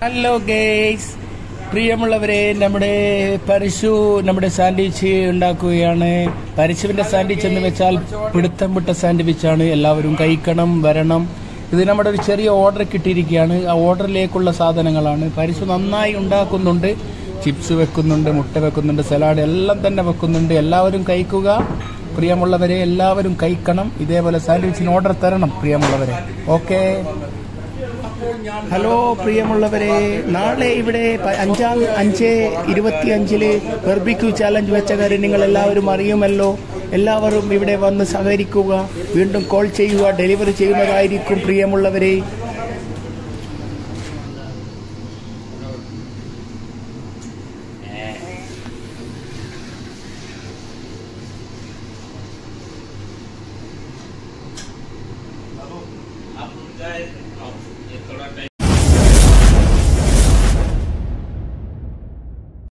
Hello guys, പ്രിയമുള്ളവരെ, നമ്മുടെ sandwich ഉണ്ടാക്കുകയാണ്. പരിശുവിന്റെ സാൻഡ്വിച്ച് എന്ന് വെച്ചാൽ പിടുത്തം വിട്ട സാൻഡ്വിച്ചാണ്. എല്ലാവരും കഴിക്കണം, വരണം. ഇത് നമ്മുടെ ഒരു ചെറിയ ഓർഡർ കിട്ടിയിരിക്കുകയാണ്. ആ ഓർഡറിലേക്കുള്ള സാധനങ്ങളാണ്. പരിശു നന്നായി ഉണ്ടാക്കുന്നുണ്ട്. ചിപ്സ് വെക്കുന്നുണ്ട്, മുട്ട വെക്കുന്നുണ്ട്, സലാഡ് എല്ലാം തന്നെ വെക്കുന്നുണ്ട്. എല്ലാവരും കഴിക്കുക പ്രിയമുള്ളവരെ, എല്ലാവരും കഴിക്കണം. ഇതേപോലെ സാൻഡ്വിച്ചിന് ഓർഡർ തരണം പ്രിയമുള്ളവരെ. ഓക്കെ. ഹലോ പ്രിയമുള്ളവരെ, നാളെ ഇവിടെ 5/25 ബർബിക്യൂ ചാലഞ്ച് വെച്ച കാര്യം നിങ്ങൾ എല്ലാവരും അറിയുമല്ലോ. എല്ലാവരും ഇവിടെ വന്ന് സഹകരിക്കുക. വീണ്ടും കോൾ ചെയ്യുക, ഡെലിവറി ചെയ്യുന്നതായിരിക്കും പ്രിയമുള്ളവരെ.